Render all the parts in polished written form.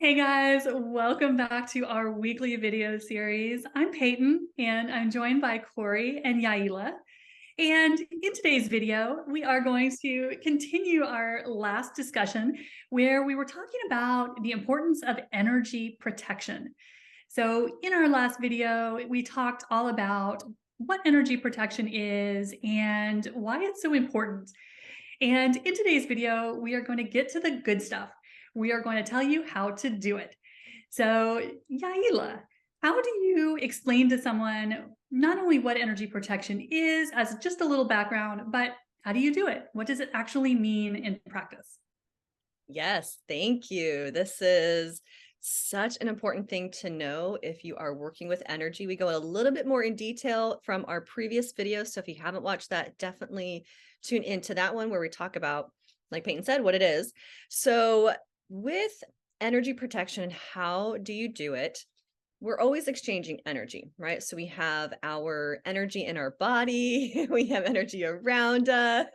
Hey guys, welcome back to our weekly video series. I'm Peyton and I'm joined by Corey and Yaila. And in today's video, we are going to continue our last discussion where we were talking about the importance of energy protection. So in our last video, we talked all about what energy protection is and why it's so important. And in today's video, we are going to get to the good stuff. We are going to tell you how to do it. So, Yaila, how do you explain to someone not only what energy protection is as just a little background, but how do you do it? What does it actually mean in practice? Yes, thank you. This is such an important thing to know if you are working with energy. We go a little bit more in detail from our previous video. So if you haven't watched that, definitely tune into that one where we talk about, like Peyton said, what it is. So with energy protection, how do you do it? We're always exchanging energy, right? So we have our energy in our body, we have energy around us,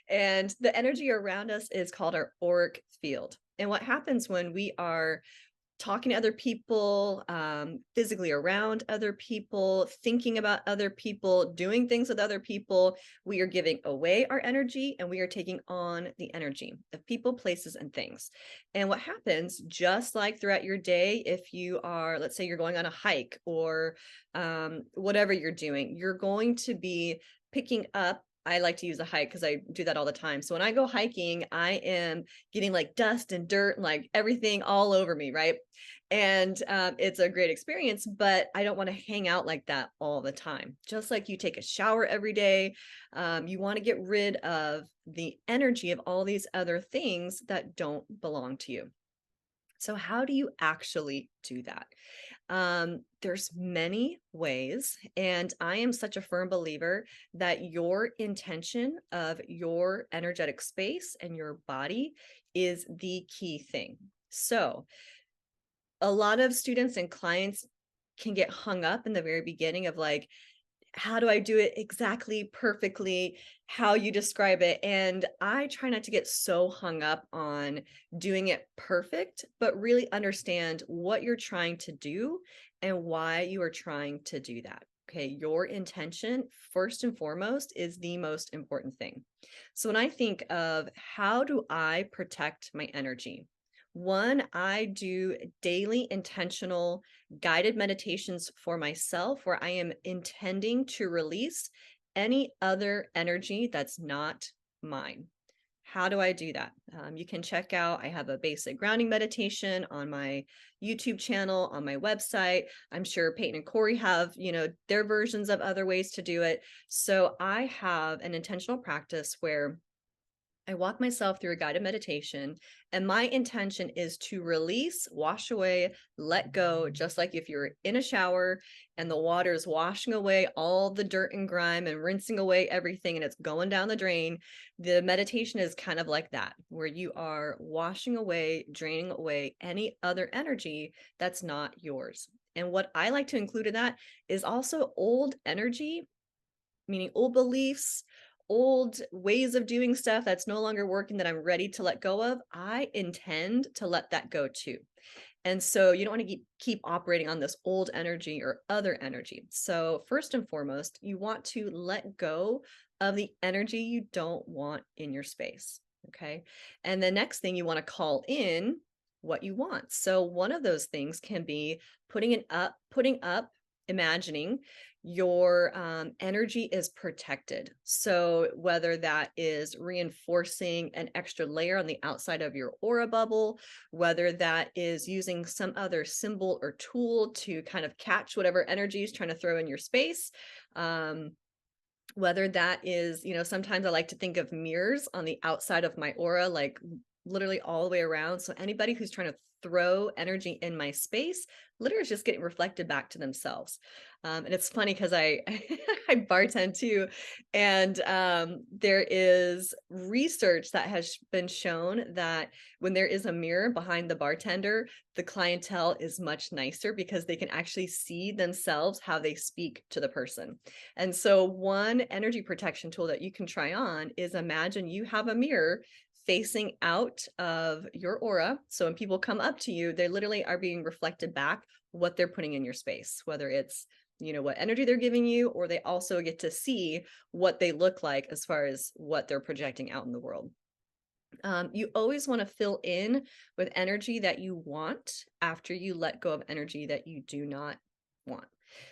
and the energy around us is called our auric field. And what happens when we are talking to other people, physically around other people, thinking about other people, doing things with other people, we are giving away our energy and we are taking on the energy of people, places, and things. And what happens, just like throughout your day, if you are, let's say you're going on a hike or whatever you're doing, you're going to be picking up. I like to use a hike because I do that all the time. So when I go hiking, I am getting like dust and dirt and like everything all over me, right? And it's a great experience, but I don't want to hang out like that all the time. Just like you take a shower every day, you want to get rid of the energy of all these other things that don't belong to you. So how do you actually do that? There's many ways, and I am such a firm believer that your intention of your energetic space and your body is the key thing. So a lot of students and clients can get hung up in the very beginning of like, how do I do it exactly perfectly, how you describe it? And I try not to get so hung up on doing it perfect, but really understand what you're trying to do and why you are trying to do that. Okay, your intention, first and foremost, is the most important thing. So when I think of how do I protect my energy, one, I do daily intentional guided meditations for myself where I am intending to release any other energy that's not mine. How do I do that? You can check out, I have a basic grounding meditation on my YouTube channel, on my website. I'm sure Peyton and Corey have, their versions of other ways to do it. So I have an intentional practice where I walk myself through a guided meditation, and my intention is to release, wash away, let go, just like if you're in a shower and the water is washing away all the dirt and grime and rinsing away everything and it's going down the drain. The meditation is kind of like that, where you are washing away, draining away any other energy that's not yours. And what I like to include in that is also old energy, meaning old beliefs, old ways of doing stuff that's no longer working that I'm ready to let go of. I intend to let that go too. And so you don't want to keep operating on this old energy or other energy. So first and foremost, you want to let go of the energy you don't want in your space. Okay. And the next thing, you want to call in what you want. So one of those things can be putting up, imagining your energy is protected. So whether that is reinforcing an extra layer on the outside of your aura bubble, whether that is using some other symbol or tool to kind of catch whatever energy is trying to throw in your space, whether that is, sometimes I like to think of mirrors on the outside of my aura, like literally all the way around. So anybody who's trying to throw energy in my space literally is just getting reflected back to themselves. And it's funny because I I bartend too, and there is research that has been shown that when there is a mirror behind the bartender, the clientele is much nicer because they can actually see themselves how they speak to the person. And so one energy protection tool that you can try on is imagine you have a mirror facing out of your aura. So when people come up to you, they literally are being reflected back what they're putting in your space, whether it's, you know, what energy they're giving you, or they also get to see what they look like as far as what they're projecting out in the world. You always want to fill in with energy that you want after you let go of energy that you do not want.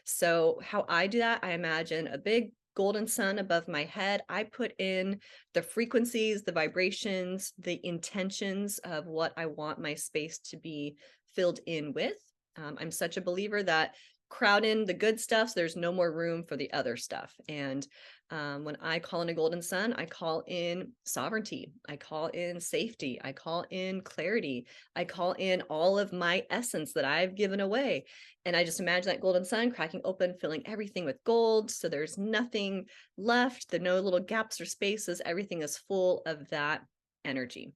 So, how I do that, I imagine a big golden sun above my head. I put in the frequencies, the vibrations, the intentions of what I want my space to be filled in with. I'm such a believer that crowd in the good stuff, so there's no more room for the other stuff. And when I call in a golden sun, I call in sovereignty, I call in safety, I call in clarity, I call in all of my essence that I've given away. And I just imagine that golden sun cracking open, filling everything with gold. So there's nothing left, there are no little gaps or spaces. Everything is full of that energy.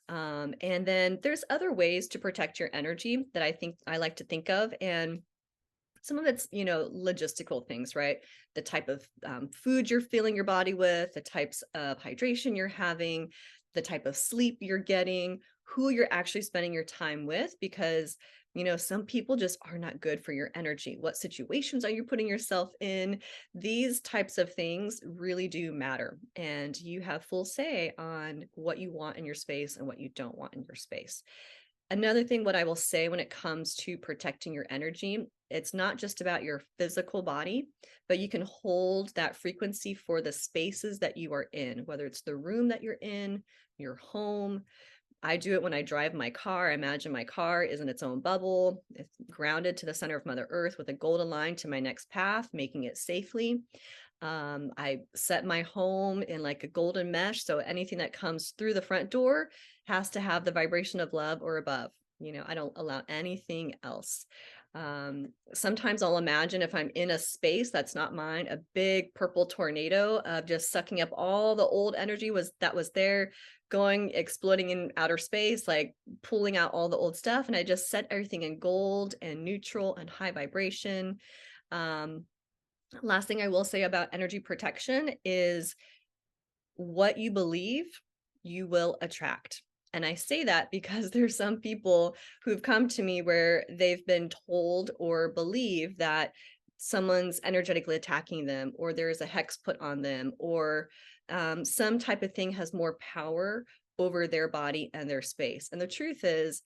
And then there's other ways to protect your energy that I think I like to think of. And some of it's, you know, logistical things, right? The type of food you're filling your body with, the types of hydration you're having, the type of sleep you're getting, who you're actually spending your time with, because, you know, some people just are not good for your energy. What situations are you putting yourself in? These types of things really do matter. And you have full say on what you want in your space and what you don't want in your space. Another thing, what I will say when it comes to protecting your energy, it's not just about your physical body, but you can hold that frequency for the spaces that you are in, whether it's the room that you're in, your home. I do it when I drive my car. I imagine my car is in its own bubble. It's grounded to the center of Mother Earth with a golden line to my next path, making it safely. I set my home in like a golden mesh. So anything that comes through the front door has to have the vibration of love or above. You know, I don't allow anything else. Sometimes I'll imagine if I'm in a space that's not mine, a big purple tornado of just sucking up all the old energy that was there, going, exploding in outer space, like pulling out all the old stuff. And I just set everything in gold and neutral and high vibration. Last thing I will say about energy protection is what you believe, you will attract. And I say that because there's some people who've come to me where they've been told or believe that someone's energetically attacking them, or there's a hex put on them, or some type of thing has more power over their body and their space. And the truth is,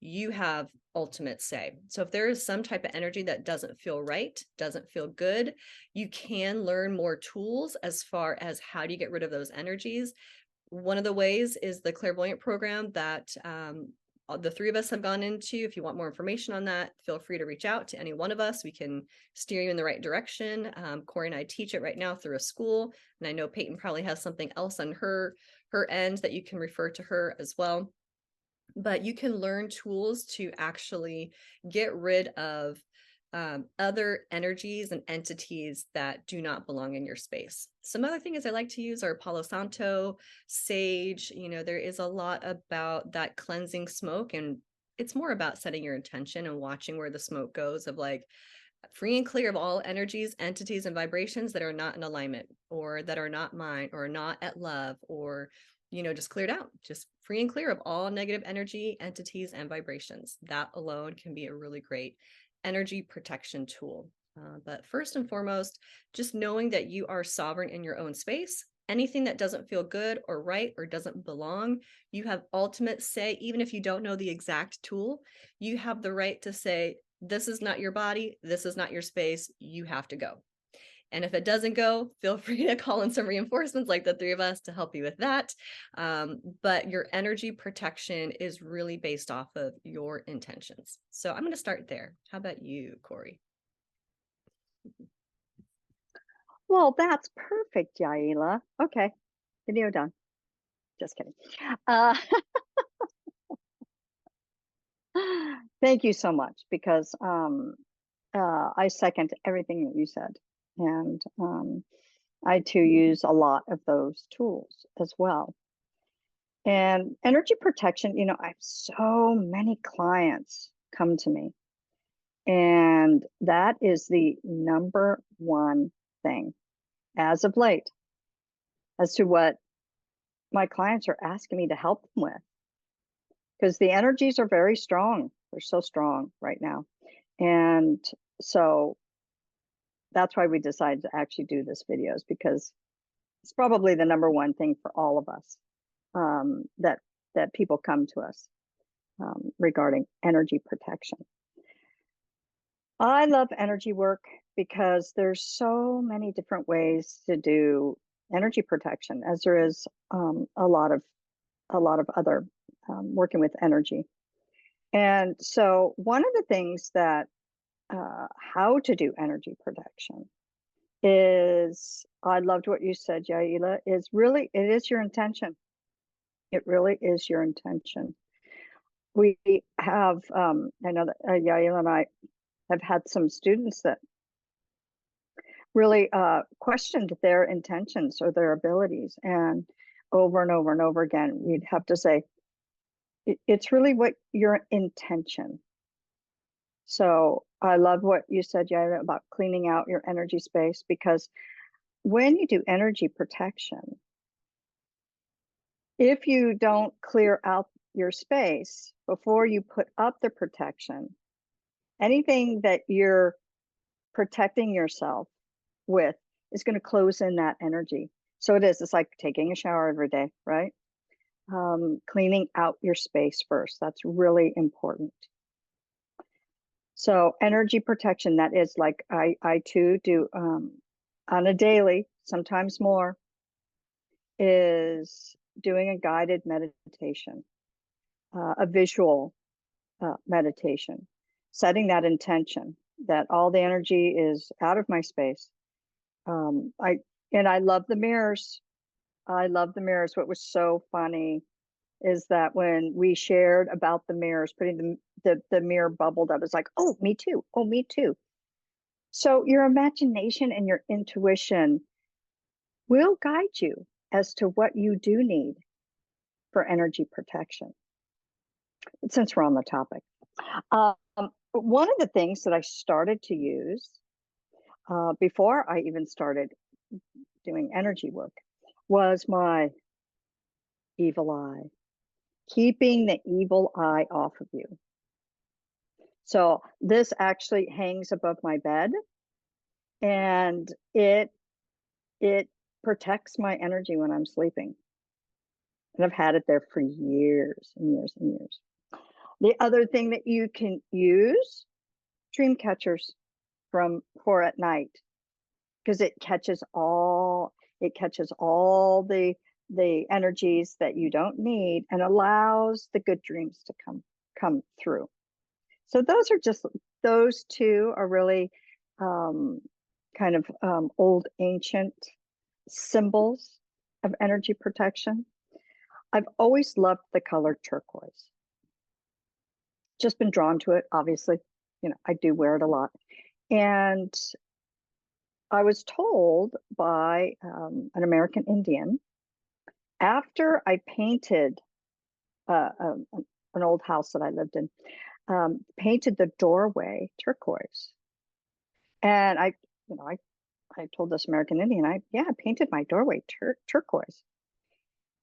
you have ultimate say. So if there is some type of energy that doesn't feel right, doesn't feel good, you can learn more tools as far as how do you get rid of those energies. One of the ways is the clairvoyant program that the three of us have gone into. If you want more information on that, feel free to reach out to any one of us. We can steer you in the right direction. Corey and I teach it right now through a school, and I know Peyton probably has something else on her end that you can refer to her as well. But you can learn tools to actually get rid of other energies and entities that do not belong in your space. Some other things I like to use are Palo Santo, sage. You know, there is a lot about that cleansing smoke, and it's more about setting your intention and watching where the smoke goes, of like free and clear of all energies, entities, and vibrations that are not in alignment, or that are not mine, or not at love, or, you know, just cleared out, just free and clear of all negative energy, entities, and vibrations. That alone can be a really great energy protection tool. But first and foremost, just knowing that you are sovereign in your own space. Anything that doesn't feel good or right or doesn't belong, you have ultimate say. Even if you don't know the exact tool, you have the right to say, this is not your body, this is not your space, you have to go. And if it doesn't go, feel free to call in some reinforcements like the three of us to help you with that. But your energy protection is really based off of your intentions. So I'm going to start there. How about you, Corey? Well, that's perfect, Yaila. Okay, video done. Just kidding. Thank you so much, because I second everything that you said. And I too use a lot of those tools as well. And energy protection, you know, I have so many clients come to me, and that is the number one thing as of late as to what my clients are asking me to help them with, because the energies are very strong. They're so strong right now. And so that's why we decided to actually do this videos, because it's probably the number one thing for all of us, that people come to us regarding energy protection. I love energy work because there's so many different ways to do energy protection, as there is a lot of other working with energy. And so one of the things that how to do energy protection is, I loved what you said, Yaila, is really, it is your intention. It really is your intention. We have, I know that Yaila and I have had some students that really questioned their intentions or their abilities. And over and over and over again, we'd have to say, it's really what your intention. So I love what you said, Yaila, about cleaning out your energy space, because when you do energy protection, if you don't clear out your space before you put up the protection, anything that you're protecting yourself with is going to close in that energy. So it's like taking a shower every day, right? Cleaning out your space first. That's really important. So energy protection, that is like I too do on a daily, sometimes more, is doing a guided meditation, a visual meditation, setting that intention that all the energy is out of my space. I love the mirrors. I love the mirrors. What was so funny is that when we shared about the mirrors, putting the mirror bubbled up, it's like, oh, me too. Oh, me too. So your imagination and your intuition will guide you as to what you do need for energy protection. But since we're on the topic, one of the things that I started to use before I even started doing energy work was my evil eye, keeping the evil eye off of you. So this actually hangs above my bed, and it protects my energy when I'm sleeping. And I've had it there for years and years and years. The other thing that you can use, dream catchers for at night, because it catches all the energies that you don't need and allows the good dreams to come through. So those two are really kind of old ancient symbols of energy protection. I've always loved the color turquoise. Just been drawn to it, obviously. I do wear it a lot. And I was told by an American Indian, after I painted an old house that I lived in, painted the doorway turquoise. And I told this American Indian, I painted my doorway turquoise.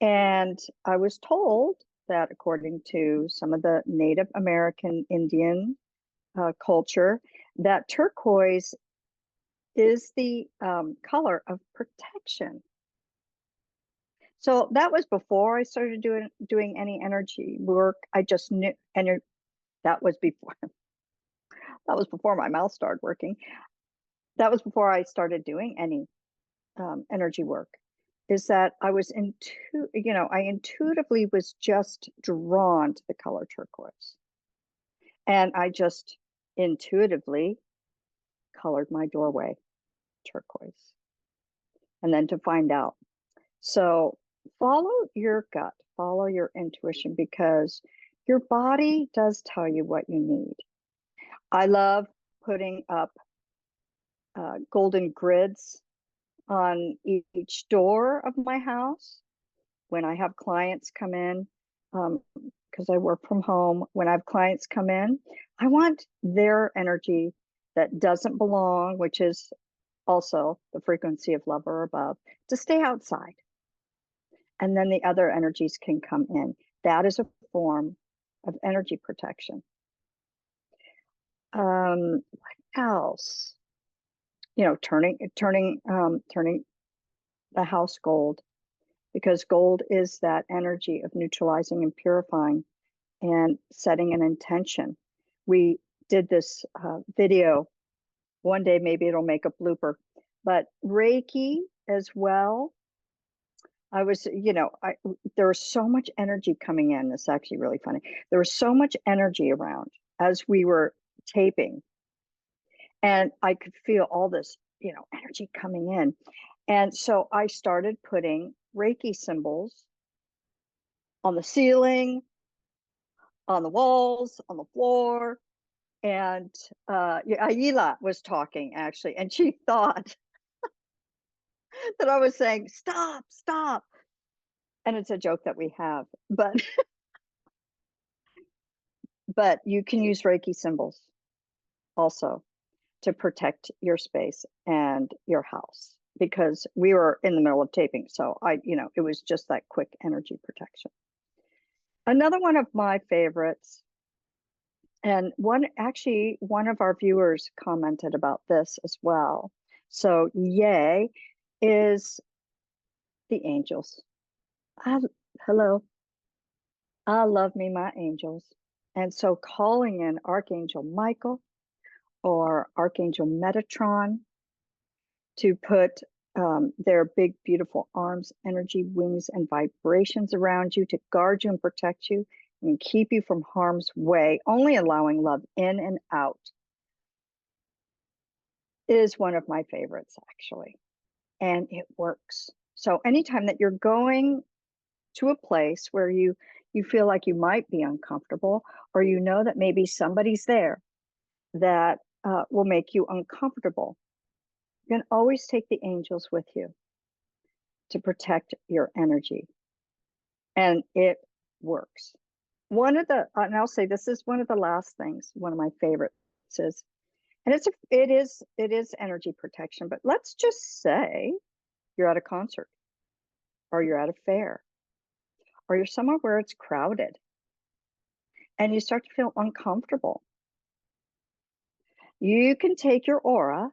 And I was told that according to some of the Native American Indian culture, that turquoise is the color of protection. So that was before I started doing any energy work. I just knew, and that was before my mouth started working. That was before I started doing any energy work. Is that I was I intuitively was just drawn to the color turquoise, and I just intuitively colored my doorway turquoise, and then to find out. So follow your gut, follow your intuition, because your body does tell you what you need. I love putting up golden grids on each door of my house when I have clients come in, because I work from home. When I have clients come in, I want their energy that doesn't belong, which is also the frequency of love or above, to stay outside. and then the other energies can come in. That is a form of energy protection. What else? Turning the house gold, because gold is that energy of neutralizing and purifying and setting an intention. We did this video. One day, maybe it'll make a blooper, but Reiki as well. I was, there was so much energy coming in. It's actually really funny. There was so much energy around as we were taping, and I could feel all this, energy coming in. And so I started putting Reiki symbols on the ceiling, on the walls, on the floor. And Yaila was talking, actually, and she thought that I was saying, stop, stop. And it's a joke that we have, but you can use Reiki symbols also to protect your space and your house, because we were in the middle of taping. So it was just that quick energy protection. Another one of my favorites, and one of our viewers commented about this as well. So yay, is the angels. Hello. I love me my angels. And so calling in Archangel Michael or Archangel Metatron to put their big, beautiful arms, energy, wings, and vibrations around you to guard you and protect you and keep you from harm's way, only allowing love in and out, is one of my favorites, actually. And it works. So anytime that you're going to a place where you feel like you might be uncomfortable, or that maybe somebody's there that will make you uncomfortable, you can always take the angels with you to protect your energy. And it works. And I'll say this is one of the last things, one of my favorites is, and it is energy protection, but let's just say you're at a concert, or you're at a fair, or you're somewhere where it's crowded and you start to feel uncomfortable. You can take your aura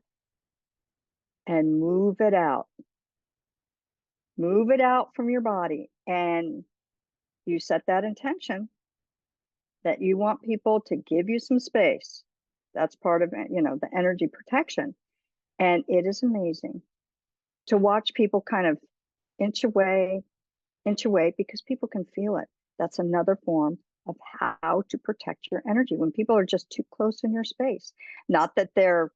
and move it out. Move it out from your body, and you set that intention that you want people to give you some space. That's part of, the energy protection. And it is amazing to watch people kind of inch away, because people can feel it. That's another form of how to protect your energy when people are just too close in your space. Not that they're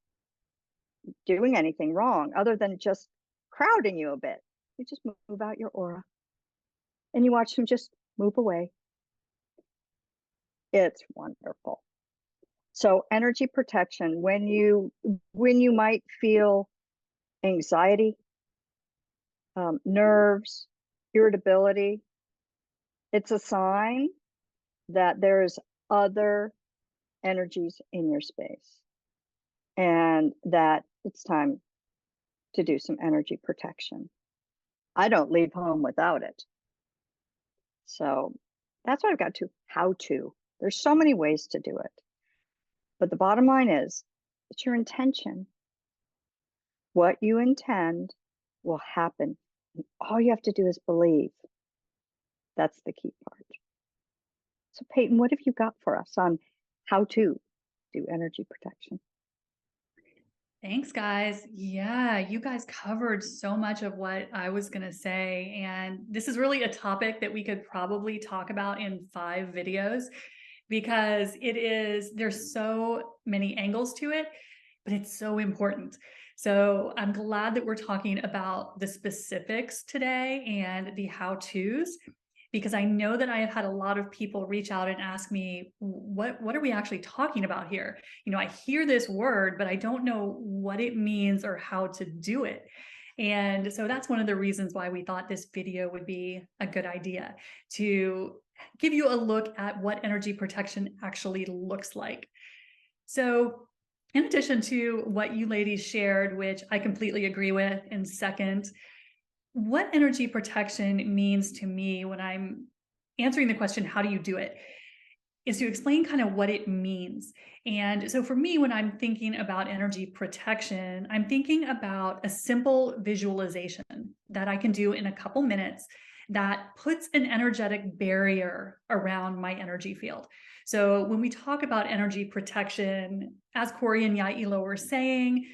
doing anything wrong, other than just crowding you a bit. You just move out your aura and you watch them just move away. It's wonderful. So energy protection, when you might feel anxiety, nerves, irritability, it's a sign that there's other energies in your space, and that it's time to do some energy protection. I don't leave home without it. So that's what I've got to, how to. There's so many ways to do it. But the bottom line is, it's your intention. What you intend will happen. And all you have to do is believe. That's the key part. So Peyton, what have you got for us on how to do energy protection? Thanks, guys. Yeah, you guys covered so much of what I was going to say. And this is really a topic that we could probably talk about in 5 videos, because there's so many angles to it, but it's so important. So I'm glad that we're talking about the specifics today and the how-tos, because I know that I have had a lot of people reach out and ask me, what are we actually talking about here? I hear this word, but I don't know what it means or how to do it. And so that's one of the reasons why we thought this video would be a good idea, to give you a look at what energy protection actually looks like. So in addition to what you ladies shared, which I completely agree with and second, what energy protection means to me when I'm answering the question, how do you do it? Is to explain kind of what it means. And so for me, when I'm thinking about energy protection, I'm thinking about a simple visualization that I can do in a couple minutes that puts an energetic barrier around my energy field. So when we talk about energy protection, as Corey and Yaila were saying,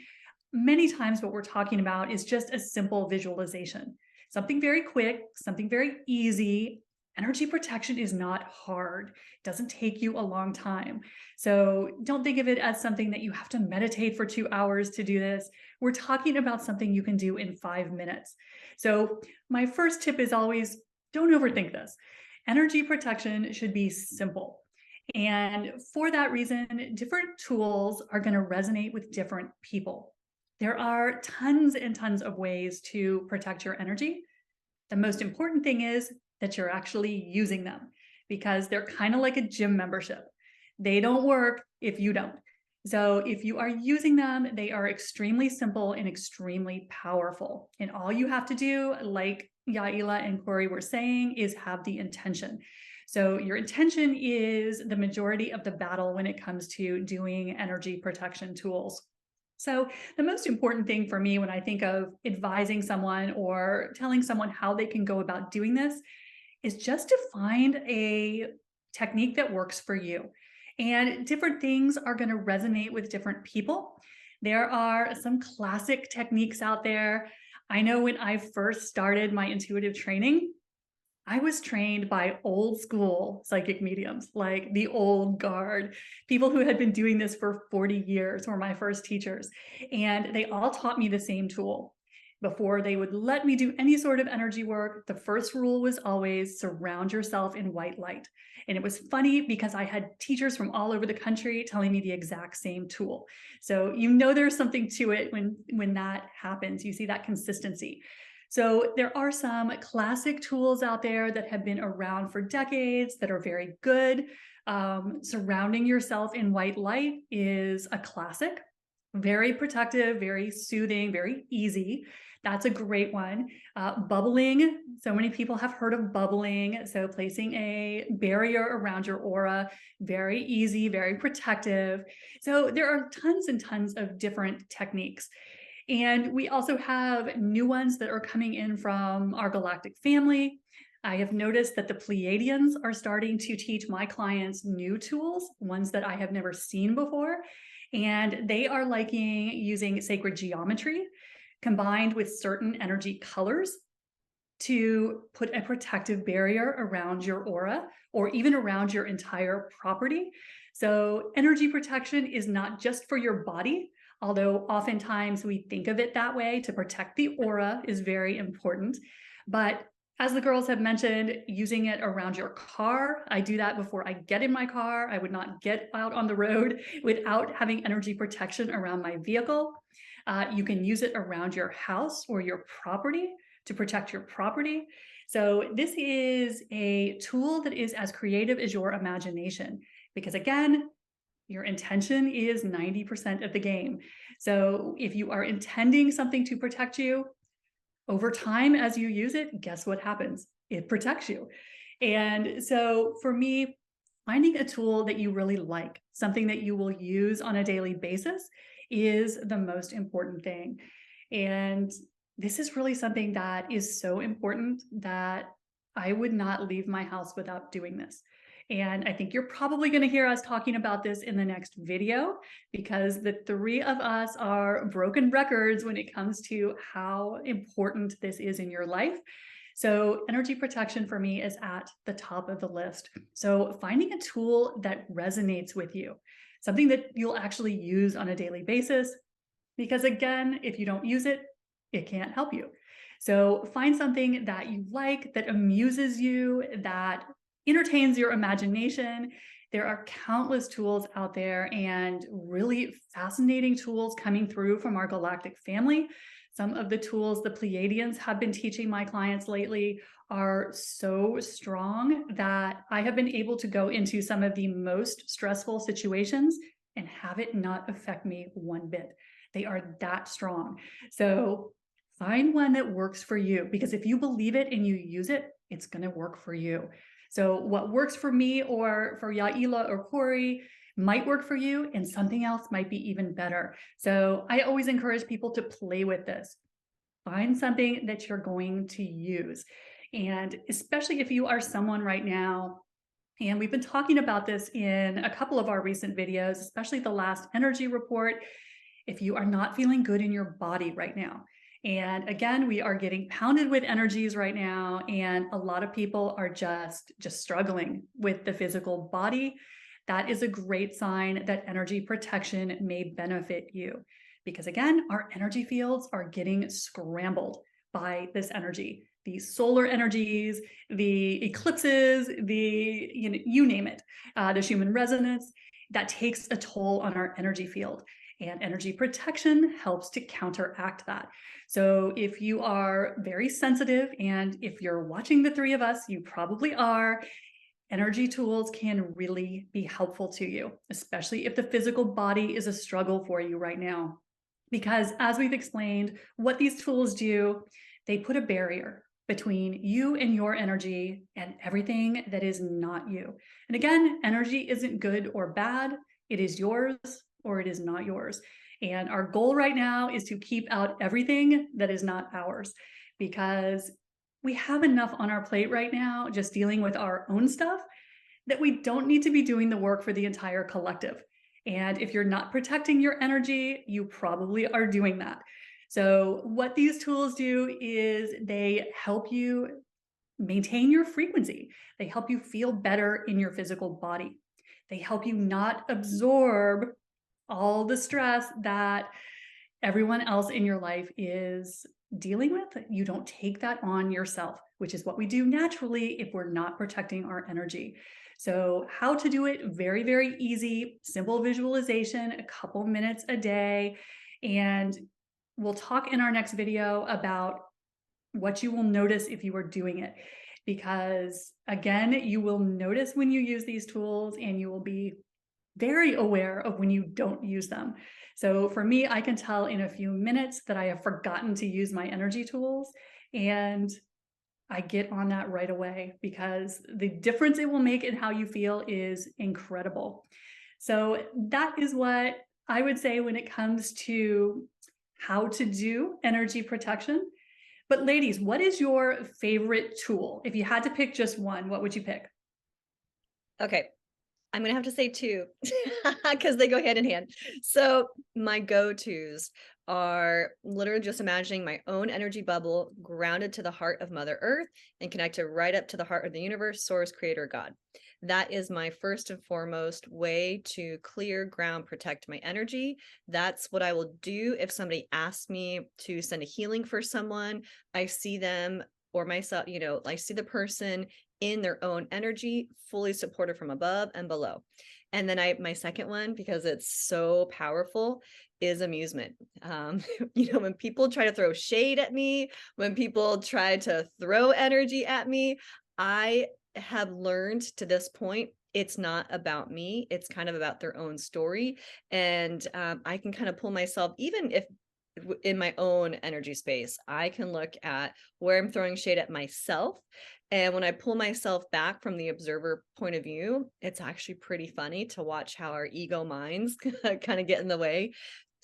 many times what we're talking about is just a simple visualization, something very quick, something very easy. Energy protection is not hard. It doesn't take you a long time. So don't think of it as something that you have to meditate for 2 hours to do this. We're talking about something you can do in 5 minutes. So my first tip is always don't overthink this. Energy protection should be simple. And for that reason, different tools are going to resonate with different people. There are tons and tons of ways to protect your energy. The most important thing is that you're actually using them, because they're kind of like a gym membership. They don't work if you don't. So if you are using them, they are extremely simple and extremely powerful. And all you have to do, like Yaila and Corey were saying, is have the intention. So your intention is the majority of the battle when it comes to doing energy protection tools. So the most important thing for me when I think of advising someone or telling someone how they can go about doing this is just to find a technique that works for you. And different things are going to resonate with different people. There are some classic techniques out there. I know when I first started my intuitive training, I was trained by old school psychic mediums, like the old guard. People who had been doing this for 40 years were my first teachers. And they all taught me the same tool. Before they would let me do any sort of energy work, the first rule was always surround yourself in white light. And it was funny because I had teachers from all over the country telling me the exact same tool. So you know there's something to it when that happens. You see that consistency. So there are some classic tools out there that have been around for decades that are very good. Surrounding yourself in white light is a classic, very protective, very soothing, very easy. That's a great one. Bubbling, so many people have heard of bubbling. So placing a barrier around your aura, very easy, very protective. So there are tons and tons of different techniques. And we also have new ones that are coming in from our galactic family. I have noticed that the Pleiadians are starting to teach my clients new tools, ones that I have never seen before. And they are liking using sacred geometry combined with certain energy colors to put a protective barrier around your aura or even around your entire property. So energy protection is not just for your body, although oftentimes we think of it that way. To protect the aura is very important. But as the girls have mentioned, using it around your car, I do that before I get in my car. I would not get out on the road without having energy protection around my vehicle. You can use it around your house or your property to protect your property. So this is a tool that is as creative as your imagination, because again, your intention is 90% of the game. So if you are intending something to protect you, over time as you use it, guess what happens? It protects you. And so for me, finding a tool that you really like, something that you will use on a daily basis, is the most important thing. And this is really something that is so important that I would not leave my house without doing this. And I think you're probably going to hear us talking about this in the next video, because the three of us are broken records when it comes to how important this is in your life. So energy protection for me is at the top of the list. So finding a tool that resonates with you, something that you'll actually use on a daily basis, because again, if you don't use it, it can't help you. So find something that you like, that amuses you, that entertains your imagination. There are countless tools out there and really fascinating tools coming through from our galactic family. Some of the tools the Pleiadians have been teaching my clients lately are so strong that I have been able to go into some of the most stressful situations and have it not affect me one bit. They are that strong. So Find one that works for you, because if you believe it and you use it, it's going to work for you. So what works for me or for Yaila or Corey might work for you, and something else might be even better. So I always encourage people to play with this. Find something that you're going to use. And especially if you are someone right now, and we've been talking about this in a couple of our recent videos, especially the last energy report, if you are not feeling good in your body right now. And again, we are getting pounded with energies right now, and a lot of people are just struggling with the physical body. That is a great sign that energy protection may benefit you, because again, our energy fields are getting scrambled by this energy. These solar energies, the eclipses, you name it, the Schumann resonance, that takes a toll on our energy field. And energy protection helps to counteract that. So if you are very sensitive, and if you're watching the three of us, you probably are, energy tools can really be helpful to you, especially if the physical body is a struggle for you right now. Because as we've explained, what these tools do, they put a barrier between you and your energy and everything that is not you. And again, energy isn't good or bad. It is yours or it is not yours. And our goal right now is to keep out everything that is not ours, because we have enough on our plate right now just dealing with our own stuff that we don't need to be doing the work for the entire collective. And if you're not protecting your energy, you probably are doing that. So what these tools do is they help you maintain your frequency. They help you feel better in your physical body. They help you not absorb all the stress that everyone else in your life is dealing with. You don't take that on yourself, which is what we do naturally if we're not protecting our energy. So how to do it? Very, very easy, simple visualization, a couple minutes a day. And we'll talk in our next video about what you will notice if you are doing it. Because again, you will notice when you use these tools, and you will be very aware of when you don't use them. So for me, I can tell in a few minutes that I have forgotten to use my energy tools, and I get on that right away, because the difference it will make in how you feel is incredible. So that is what I would say when it comes to how to do energy protection. But ladies, what is your favorite tool? If you had to pick just one, what would you pick? Okay, I'm going to have to say two because they go hand in hand. So my go-tos are literally just imagining my own energy bubble grounded to the heart of Mother Earth and connected right up to the heart of the universe, source, creator, God. That is my first and foremost way to clear, ground, protect my energy. That's what I will do if somebody asks me to send a healing for someone. I see them or myself, I see the person in their own energy, fully supported from above and below. And then my second one, because it's so powerful, is amusement. When people try to throw shade at me, when people try to throw energy at me, I have learned to this point, it's not about me. It's kind of about their own story. And I can kind of pull myself, even if in my own energy space, I can look at where I'm throwing shade at myself. And when I pull myself back from the observer point of view, it's actually pretty funny to watch how our ego minds kind of get in the way.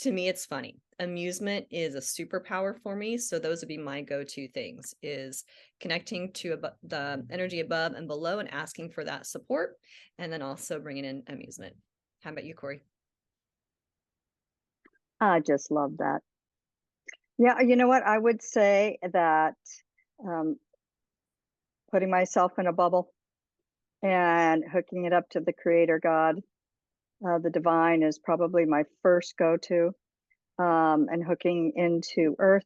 To me, it's funny. Amusement is a superpower for me. So those would be my go-to things, is connecting to the energy above and below and asking for that support. And then also bringing in amusement. How about you, Corey? I just love that. Yeah, you know what? I would say that putting myself in a bubble and hooking it up to the creator God, the divine, is probably my first go-to, and hooking into earth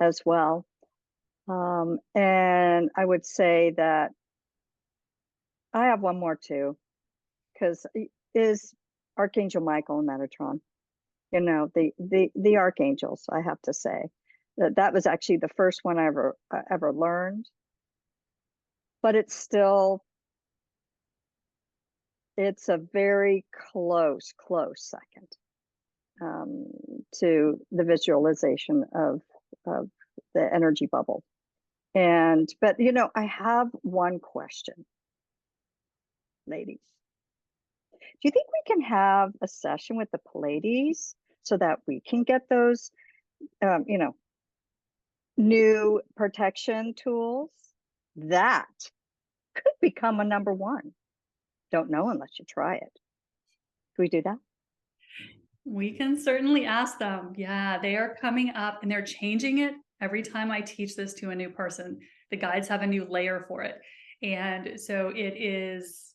as well. And I would say that I have one more too, because is Archangel Michael and Metatron. The archangels, I have to say. That was actually the first one I ever learned. But it's a very close second to the visualization of the energy bubble. But I have one question, ladies. Do you think we can have a session with the Pleiades so that we can get those, new protection tools that could become a number one? Don't know unless you try it. Can we do that? We can certainly ask them. Yeah, they are coming up and they're changing it every time I teach this to a new person. The guides have a new layer for it. And so it is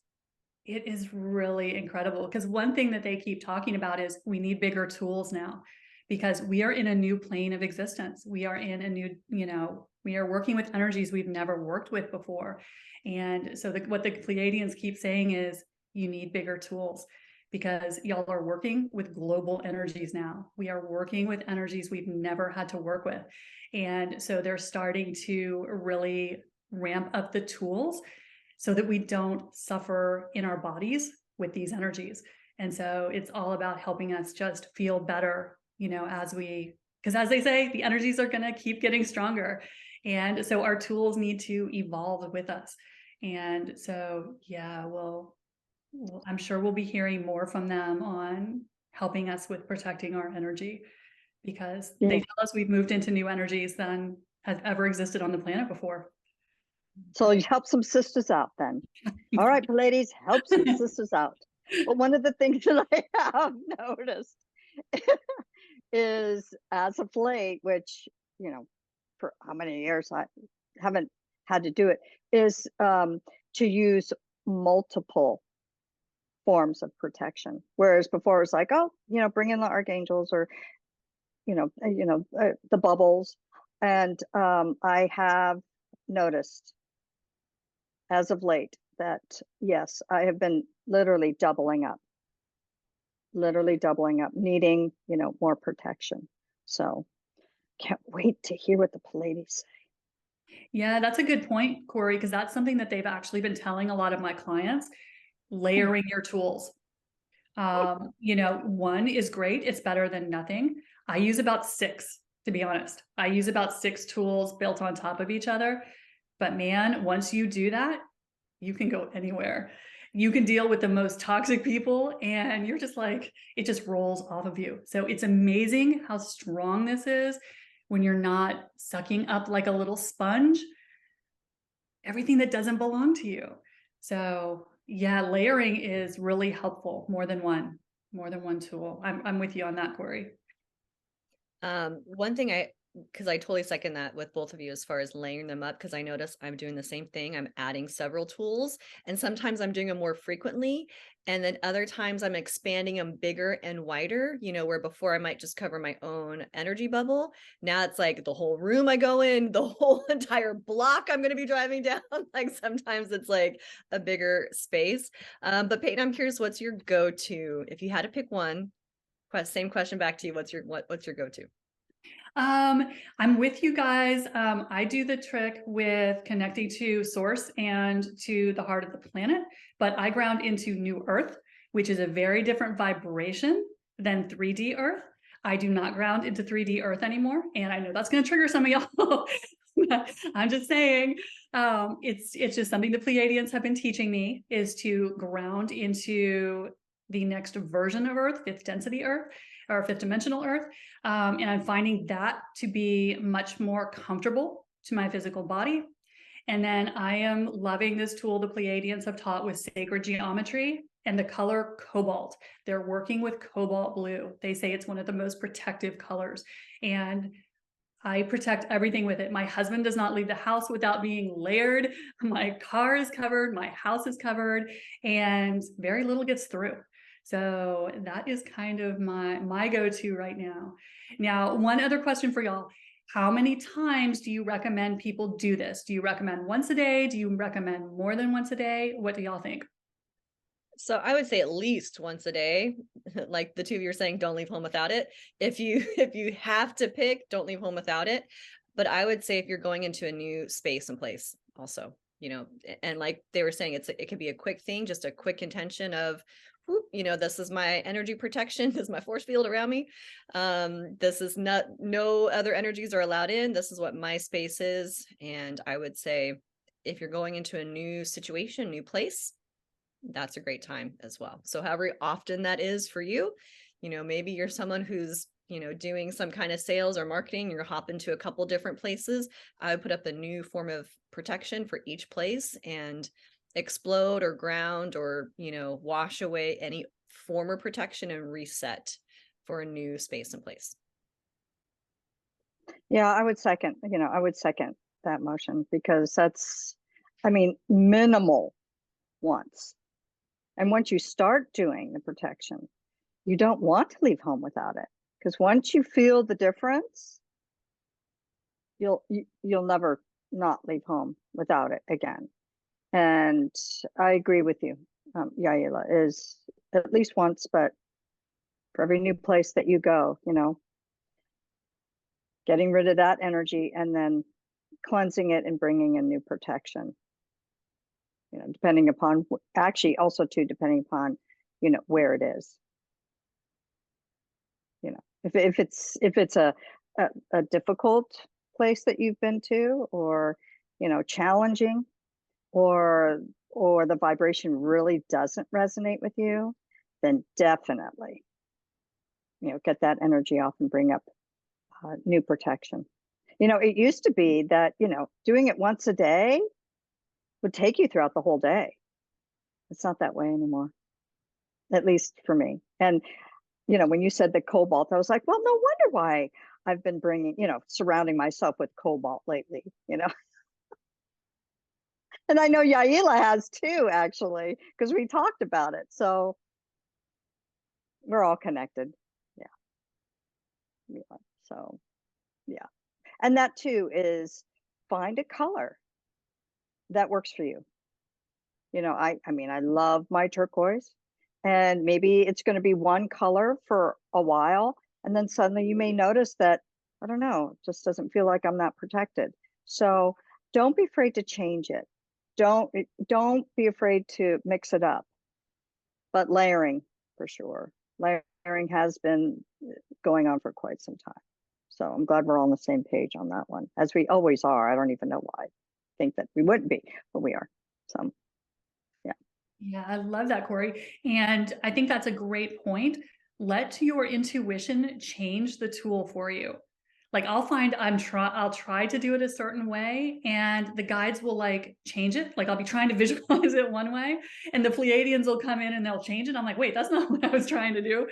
really incredible, because one thing that they keep talking about is we need bigger tools now, because we are in a new plane of existence. We are in a new, we are working with energies we've never worked with before. And so what the Pleiadians keep saying is you need bigger tools, because y'all are working with global energies now. We are working with energies we've never had to work with. And so they're starting to really ramp up the tools so that we don't suffer in our bodies with these energies. And so it's all about helping us just feel better, because as they say, the energies are going to keep getting stronger. And so our tools need to evolve with us. And so, yeah, I'm sure we'll be hearing more from them on helping us with protecting our energy, because they tell us we've moved into new energies than has ever existed on the planet before. So you help some sisters out then. All right, ladies, help some sisters out. But one of the things that I have noticed is, as of late, which, for how many years I haven't had to do it, is to use multiple forms of protection. Whereas before it was like, oh, bring in the archangels, or, the bubbles. And I have noticed as of late that, yes, I have been literally doubling up, needing, more protection. So can't wait to hear what the Pleiades say. Yeah, that's a good point, Corey, because that's something that they've actually been telling a lot of my clients, layering your tools. One is great. It's better than nothing. I use about 6, to be honest. I use about 6 tools built on top of each other. But man, once you do that, you can go anywhere. You can deal with the most toxic people and you're just like, it just rolls off of you. So it's amazing how strong this is when you're not sucking up like a little sponge everything that doesn't belong to you. So yeah, layering is really helpful. More than one tool. I'm with you on that, Corey. One thing because I totally second that with both of you as far as layering them up, because I notice I'm doing the same thing. I'm adding several tools, and sometimes I'm doing them more frequently. And then other times I'm expanding them bigger and wider, where before I might just cover my own energy bubble. Now it's like the whole room I go in, the whole entire block I'm going to be driving down. Like sometimes it's like a bigger space. But Peyton, I'm curious, what's your go-to? If you had to pick one, same question back to you. What's your go-to? I'm with you guys. I do the trick with connecting to source and to the heart of the planet, but I ground into New Earth, which is a very different vibration than 3D Earth. I do not ground into 3D Earth anymore. And I know that's going to trigger some of y'all. I'm just saying, it's just something the Pleiadians have been teaching me, is to ground into the next version of Earth, 5th density Earth, or 5th dimensional Earth. And I'm finding that to be much more comfortable to my physical body. And then I am loving this tool the Pleiadians have taught with sacred geometry and the color cobalt. They're working with cobalt blue. They say it's one of the most protective colors. And I protect everything with it. My husband does not leave the house without being layered. My car is covered, my house is covered, and very little gets through. So that is kind of my go-to right now. Now, one other question for y'all. How many times do you recommend people do this? Do you recommend once a day? Do you recommend more than once a day? What do y'all think? So I would say at least once a day. Like the two of you are saying, don't leave home without it. If you have to pick, don't leave home without it. But I would say if you're going into a new space and place also, and like they were saying, it could be a quick thing, just a quick intention of whoop, this is my energy protection. This is my force field around me. This is no other energies are allowed in. This is what my space is. And I would say, if you're going into a new situation, new place, that's a great time as well. So however often that is for you, maybe you're someone who's, doing some kind of sales or marketing, you're hop into a couple different places. I would put up a new form of protection for each place and explode or ground or, wash away any former protection and reset for a new space and place. Yeah, I would second that motion, because that's, minimal once. And once you start doing the protection, you don't want to leave home without it. Because once you feel the difference, you'll never not leave home without it again. And I agree with you, Yaila, is at least once, but for every new place that you go, getting rid of that energy and then cleansing it and bringing in new protection. Depending upon, actually also too, depending upon, where it is. If it's a difficult place that you've been to, or, challenging, or the vibration really doesn't resonate with you, then definitely, get that energy off and bring up new protection. It used to be that, doing it once a day would take you throughout the whole day. It's not that way anymore, at least for me. And, when you said the cobalt, I was like, well, no wonder why I've been bringing, surrounding myself with cobalt lately, And I know Yaila has too, actually, because we talked about it. So we're all connected. Yeah. So, yeah. And that too is, find a color that works for you. I love my turquoise, and maybe it's going to be one color for a while. And then suddenly you may notice that, I don't know, it just doesn't feel like I'm that protected. So don't be afraid to change it. Don't be afraid to mix it up, but layering for sure. Layering has been going on for quite some time. So I'm glad we're all on the same page on that one, as we always are. I don't even know why I think that we wouldn't be, but we are. So Yeah, I love that, Corey. And I think that's a great point. Let your intuition change the tool for you. Like I'll try to do it a certain way, and the guides will change it. Like I'll be trying to visualize it one way, and the Pleiadians will come in and they'll change it. I'm like, wait, that's not what I was trying to do.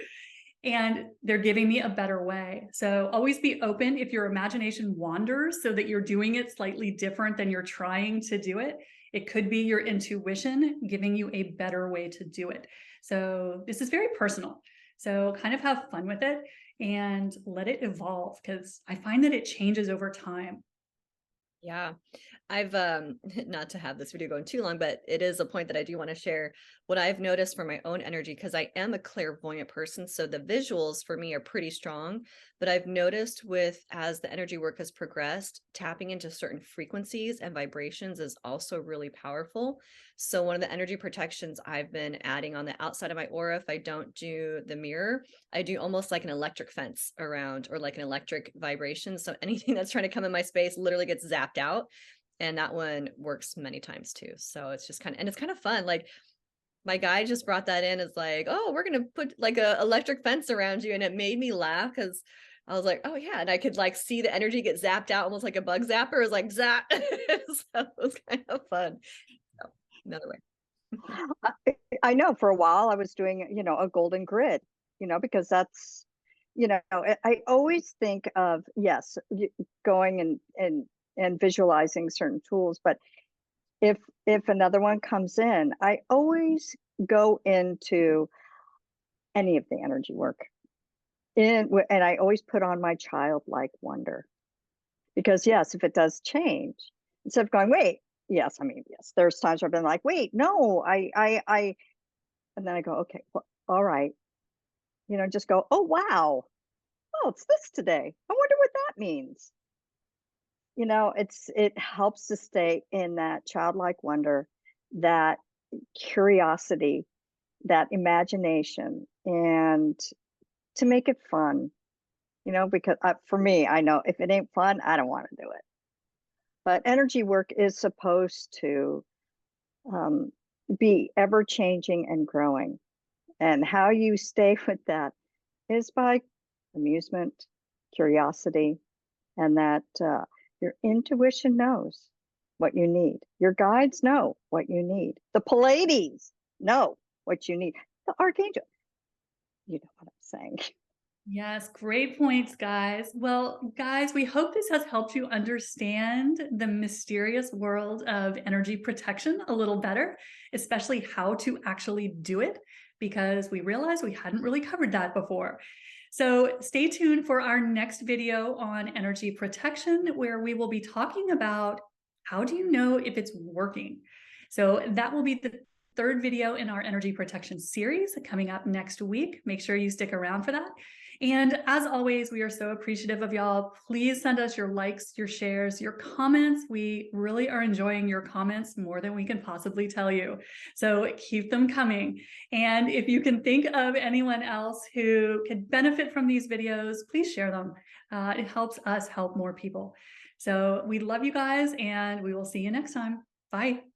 And they're giving me a better way. So always be open if your imagination wanders so that you're doing it slightly different than you're trying to do it. It could be your intuition giving you a better way to do it. So this is very personal. So kind of have fun with it and let it evolve, because I find that it changes over time. Yeah, I've not to have this video going too long, but it is a point that I do want to share what I've noticed for my own energy, because I am a clairvoyant person. So the visuals for me are pretty strong, but I've noticed as the energy work has progressed, tapping into certain frequencies and vibrations is also really powerful. So one of the energy protections I've been adding on the outside of my aura, if I don't do the mirror, I do almost like an electric fence around, or like an electric vibration. So anything that's trying to come in my space literally gets zapped out. And that one works many times too. So it's just it's kind of fun. Like my guy just brought that in as like, oh, we're going to put like a electric fence around you. And it made me laugh, because I was like, oh yeah. And I could see the energy get zapped out, almost like a bug zapper. It was like zap. So it was kind of fun. So another way. I know for a while I was doing, a golden grid, because that's, I always think of, yes, going and visualizing certain tools, but if another one comes in, I always go into any of the energy work and I always put on my childlike wonder, because yes, if it does change, instead of going, wait, yes, there's times where I've been like, wait, no, I and then I go, okay, well, all right, just go, oh wow, oh, it's this today, I wonder what that means. It helps to stay in that childlike wonder, that curiosity, that imagination and to make it fun, you know, because for me, I know if it ain't fun, I don't want to do it. But energy work is supposed to be ever changing and growing. And how you stay with that is by amusement, curiosity, and that your intuition knows what you need. Your guides know what you need. The Pleiades know what you need. The Archangel, you know what I'm saying. Yes, great points, guys. Well, guys, we hope this has helped you understand the mysterious world of energy protection a little better, especially how to actually do it, because we realized we hadn't really covered that before. So stay tuned for our next video on energy protection, where we will be talking about how do you know if it's working? So that will be the third video in our energy protection series coming up next week. Make sure you stick around for that. And as always, we are so appreciative of y'all. Please send us your likes, your shares, your comments. We really are enjoying your comments more than we can possibly tell you. So keep them coming. And if you can think of anyone else who could benefit from these videos, please share them. It helps us help more people. So we love you guys, and we will see you next time. Bye.